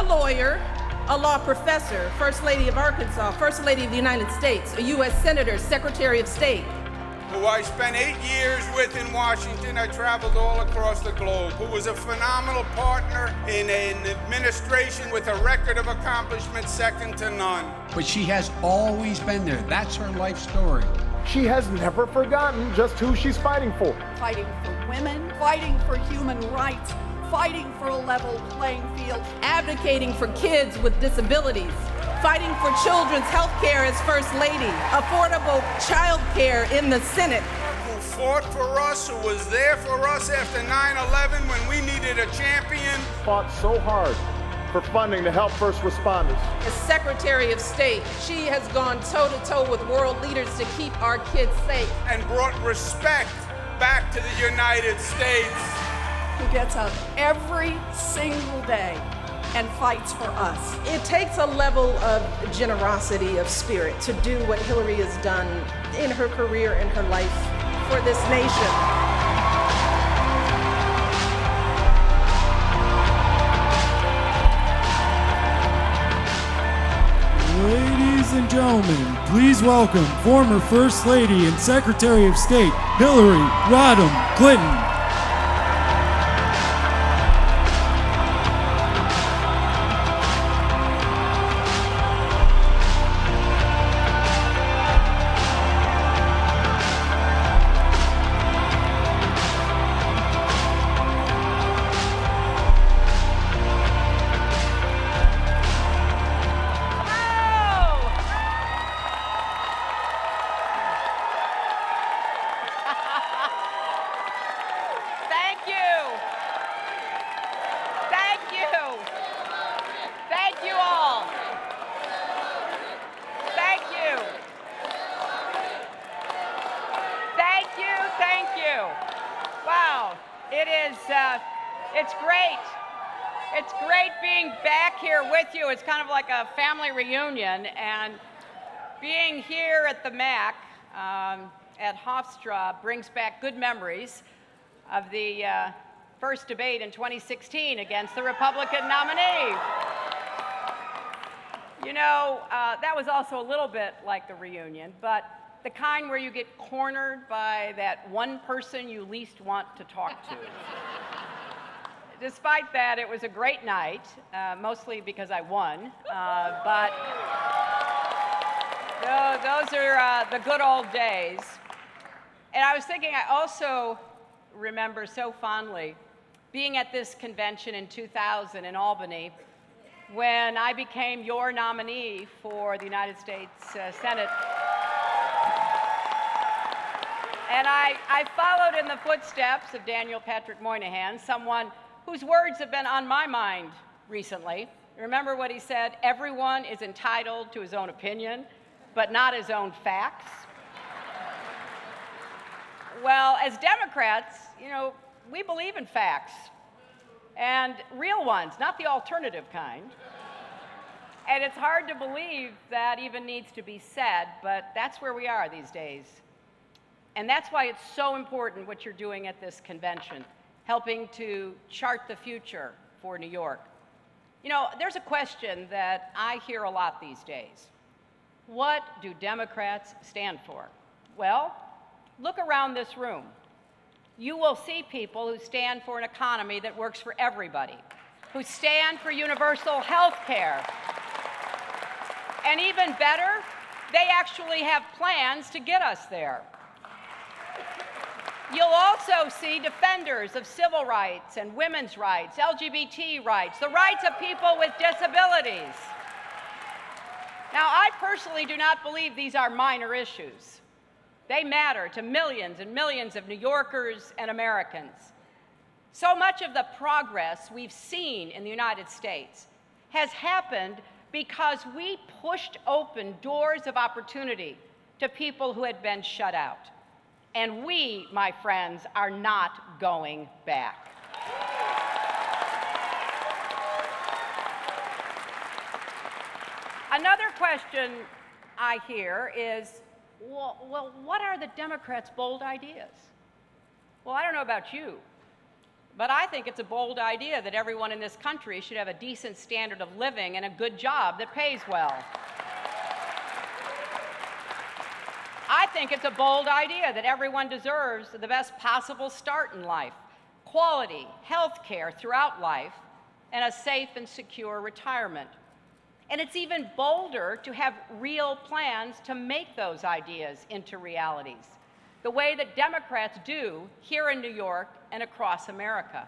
law lawyer, a law professor, First Lady of Arkansas, First Lady of the United States, a U.S. Senator, Secretary of State. Who I spent 8 years with in Washington. I traveled all across the globe. Who was a phenomenal partner in an administration with a record of accomplishment second to none. But she has always been there. That's her life story. She has never forgotten just who she's fighting for. Fighting for women, fighting for human rights, fighting for a level playing field. Advocating for kids with disabilities. Fighting for children's health care as First Lady. Affordable child care in the Senate. Who fought for us, who was there for us after 9/11 when we needed a champion. Fought so hard for funding to help first responders. As Secretary of State, she has gone toe-to-toe with world leaders to keep our kids safe. And brought respect back to the United States. Who gets up every single day and fights for us. It takes a level of generosity of spirit to do what Hillary has done in her career and her life for this nation. Ladies and gentlemen, please welcome former First Lady and Secretary of State, Hillary Rodham Clinton. It's great. It's great being back here with you. It's kind of like a family reunion, and being here at the MAC at Hofstra brings back good memories of the first debate in 2016 against the Republican nominee. You know, that was also a little bit like the reunion, but the kind where you get cornered by that one person you least want to talk to. Despite that, it was a great night, mostly because I won, but those are the good old days. And I was thinking, I also remember so fondly being at this convention in 2000 in Albany when I became your nominee for the United States Senate. And I followed in the footsteps of Daniel Patrick Moynihan, someone whose words have been on my mind recently. Remember what he said? Everyone is entitled to his own opinion, but not his own facts. Well, as Democrats, you know, we believe in facts, and real ones, not the alternative kind. And it's hard to believe that even needs to be said, but that's where we are these days. And that's why it's so important what you're doing at this convention, helping to chart the future for New York. You know, there's a question that I hear a lot these days. What do Democrats stand for? Well, look around this room. You will see people who stand for an economy that works for everybody, who stand for universal health care. And even better, they actually have plans to get us there. You'll also see defenders of civil rights and women's rights, LGBT rights, the rights of people with disabilities. Now, I personally do not believe these are minor issues. They matter to millions and millions of New Yorkers and Americans. So much of the progress we've seen in the United States has happened because we pushed open doors of opportunity to people who had been shut out. And we, my friends, are not going back. Another question I hear is, well, what are the Democrats' bold ideas? Well, I don't know about you, But I think it's a bold idea that everyone in this country should have a decent standard of living and a good job that pays well. I think it's a bold idea that everyone deserves the best possible start in life, quality health care throughout life, and a safe and secure retirement. And it's even bolder to have real plans to make those ideas into realities, the way that Democrats do here in New York and across America.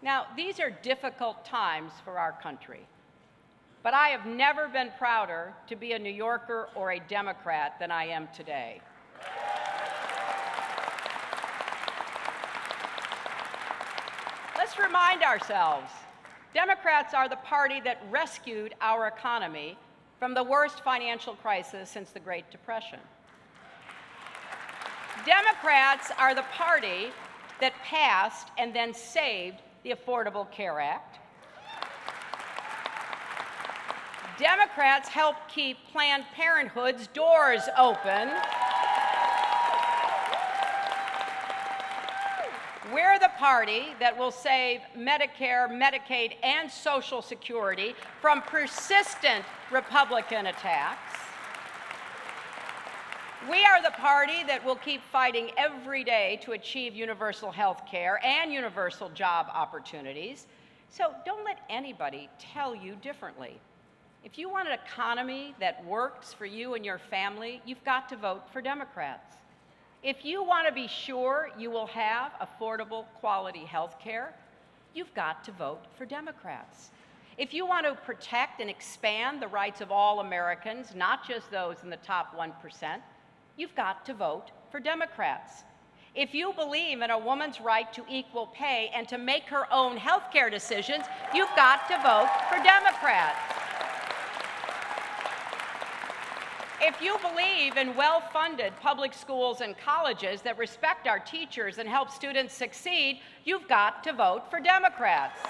Now, these are difficult times for our country, but I have never been prouder to be a New Yorker or a Democrat than I am today. Let's remind ourselves, Democrats are the party that rescued our economy from the worst financial crisis since the Great Depression. Democrats are the party that passed and then saved the Affordable Care Act. Democrats helped keep Planned Parenthood's doors open. We're the party that will save Medicare, Medicaid, and Social Security from persistent Republican attacks. We are the party that will keep fighting every day to achieve universal health care and universal job opportunities. So don't let anybody tell you differently. If you want an economy that works for you and your family, you've got to vote for Democrats. If you want to be sure you will have affordable, quality health care, you've got to vote for Democrats. If you want to protect and expand the rights of all Americans, not just those in the top 1%, you've got to vote for Democrats. If you believe in a woman's right to equal pay and to make her own health care decisions, you've got to vote for Democrats. If you believe in well-funded public schools and colleges that respect our teachers and help students succeed, you've got to vote for Democrats.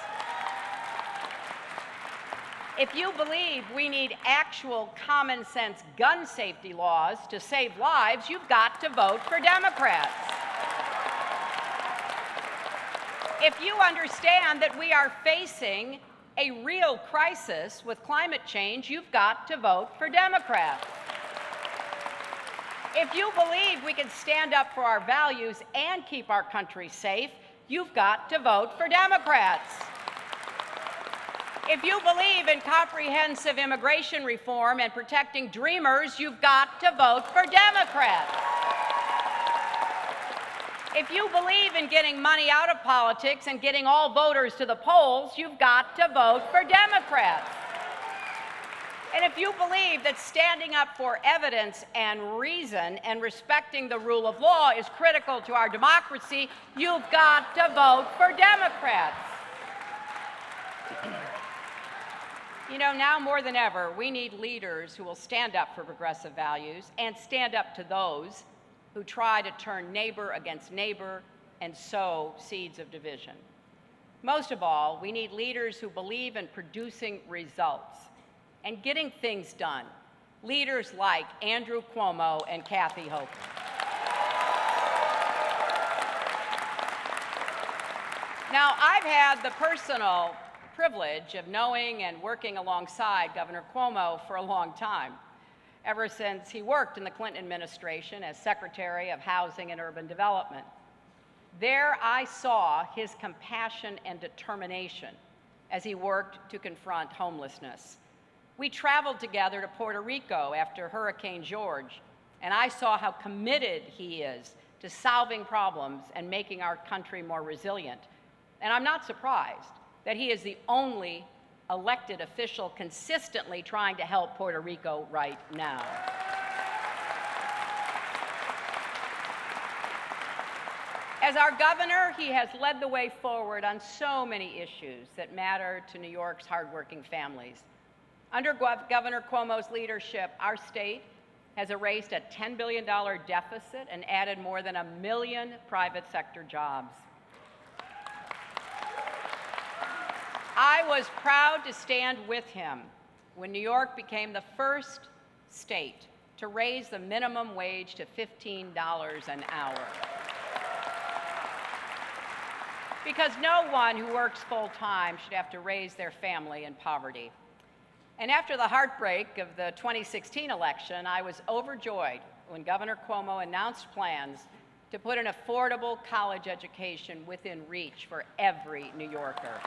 If you believe we need actual common sense gun safety laws to save lives, you've got to vote for Democrats. If you understand that we are facing a real crisis with climate change, you've got to vote for Democrats. If you believe we can stand up for our values and keep our country safe, you've got to vote for Democrats. If you believe in comprehensive immigration reform and protecting dreamers, you've got to vote for Democrats. If you believe in getting money out of politics and getting all voters to the polls, you've got to vote for Democrats. And if you believe that standing up for evidence and reason and respecting the rule of law is critical to our democracy, you've got to vote for Democrats. You know, now more than ever, we need leaders who will stand up for progressive values and stand up to those who try to turn neighbor against neighbor and sow seeds of division. Most of all, we need leaders who believe in producing results and getting things done. Leaders like Andrew Cuomo and Kathy Hochul. Now, I've had the personal privilege of knowing and working alongside Governor Cuomo for a long time, ever since he worked in the Clinton administration as Secretary of Housing and Urban Development. There I saw his compassion and determination as he worked to confront homelessness. We traveled together to Puerto Rico after Hurricane George, and I saw how committed he is to solving problems and making our country more resilient. And I'm not surprised that he is the only elected official consistently trying to help Puerto Rico right now. As our governor, he has led the way forward on so many issues that matter to New York's hardworking families. Under Governor Cuomo's leadership, our state has erased a $10 billion deficit and added more than 1 million private sector jobs. I was proud to stand with him when New York became the first state to raise the minimum wage to $15 an hour. because no one who works full-time should have to raise their family in poverty. And after the heartbreak of the 2016 election, I was overjoyed when Governor Cuomo announced plans to put an affordable college education within reach for every New Yorker.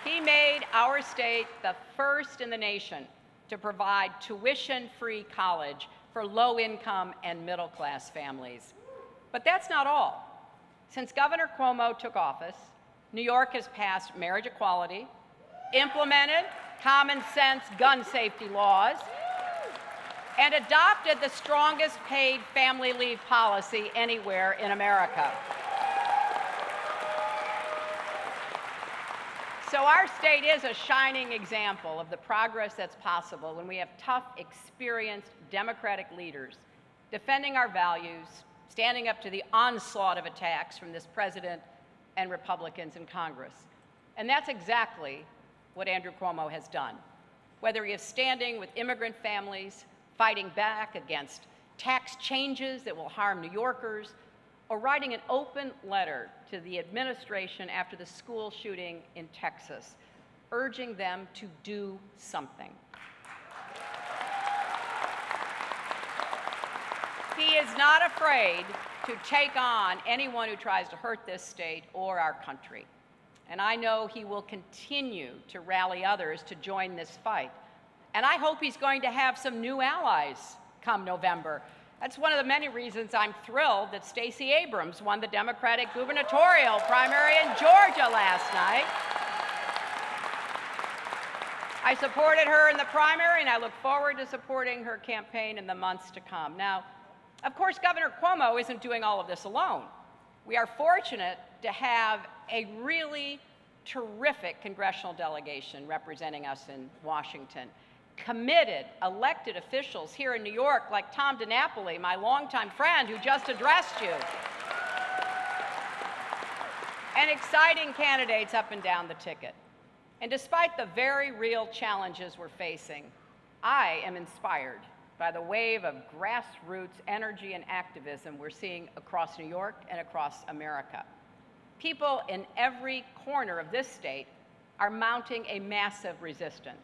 He made our state the first in the nation to provide tuition-free college for low-income and middle-class families. But that's not all. Since Governor Cuomo took office, New York has passed marriage equality, implemented common-sense gun safety laws, and adopted the strongest paid family leave policy anywhere in America. So our state is a shining example of the progress that's possible when we have tough, experienced Democratic leaders defending our values, standing up to the onslaught of attacks from this president and Republicans in Congress. And that's exactly what Andrew Cuomo has done. Whether he is standing with immigrant families, fighting back against tax changes that will harm New Yorkers, or writing an open letter to the administration after the school shooting in Texas, urging them to do something. He is not afraid to take on anyone who tries to hurt this state or our country. And I know he will continue to rally others to join this fight. And I hope he's going to have some new allies come November. That's one of the many reasons I'm thrilled that Stacey Abrams won the Democratic gubernatorial primary in Georgia last night. I supported her in the primary, and I look forward to supporting her campaign in the months to come. Now, of course, Governor Cuomo isn't doing all of this alone. We are fortunate to have a really terrific congressional delegation representing us in Washington. Committed elected officials here in New York, like Tom DiNapoli, my longtime friend who just addressed you, and exciting candidates up and down the ticket. And despite the very real challenges we're facing, I am inspired by the wave of grassroots energy and activism we're seeing across New York and across America. People in every corner of this state are mounting a massive resistance.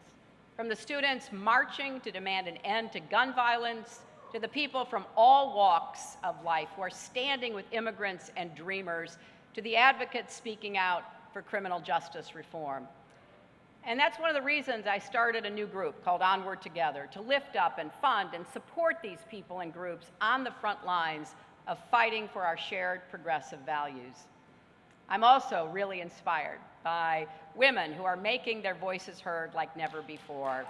From the students marching to demand an end to gun violence, to the people from all walks of life who are standing with immigrants and dreamers, to the advocates speaking out for criminal justice reform. And that's one of the reasons I started a new group called Onward Together, to lift up and fund and support these people and groups on the front lines of fighting for our shared progressive values. I'm also really inspired by women who are making their voices heard like never before.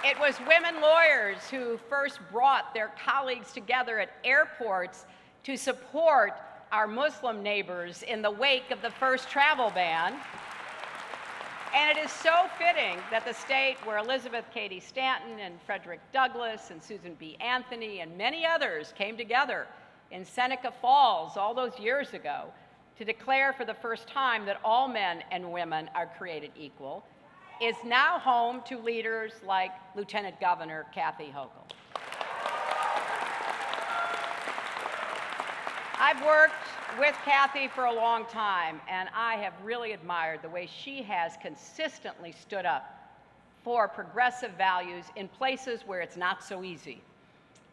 It was women lawyers who first brought their colleagues together at airports to support our Muslim neighbors in the wake of the first travel ban. And it is so fitting that the state where Elizabeth Cady Stanton and Frederick Douglass and Susan B. Anthony and many others came together in Seneca Falls all those years ago to declare for the first time that all men and women are created equal, is now home to leaders like Lieutenant Governor Kathy Hochul. I've worked with Kathy for a long time, and I have really admired the way she has consistently stood up for progressive values in places where it's not so easy.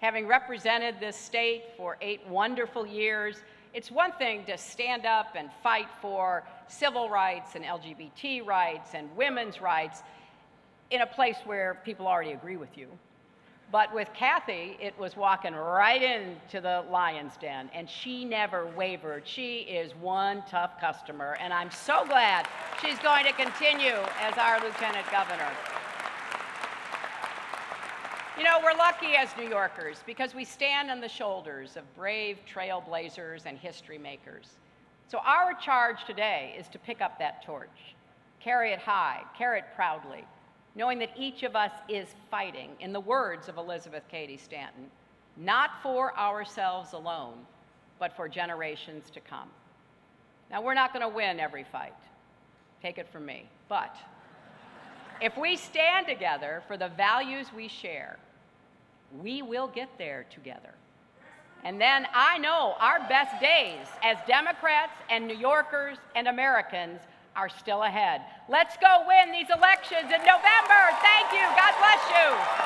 Having represented this state for 8 wonderful years, it's one thing to stand up and fight for civil rights and LGBT rights and women's rights in a place where people already agree with you. But with Kathy, it was walking right into the lion's den, and she never wavered. She is one tough customer, and I'm so glad she's going to continue as our lieutenant governor. You know, we're lucky as New Yorkers because we stand on the shoulders of brave trailblazers and history makers. So our charge today is to pick up that torch, carry it high, carry it proudly, knowing that each of us is fighting, in the words of Elizabeth Cady Stanton, not for ourselves alone, but for generations to come. Now, we're not going to win every fight. Take it from me. But if we stand together for the values we share We will get there together. And then I know our best days as Democrats and New Yorkers and Americans are still ahead. Let's go win these elections in November. Thank you. God bless you.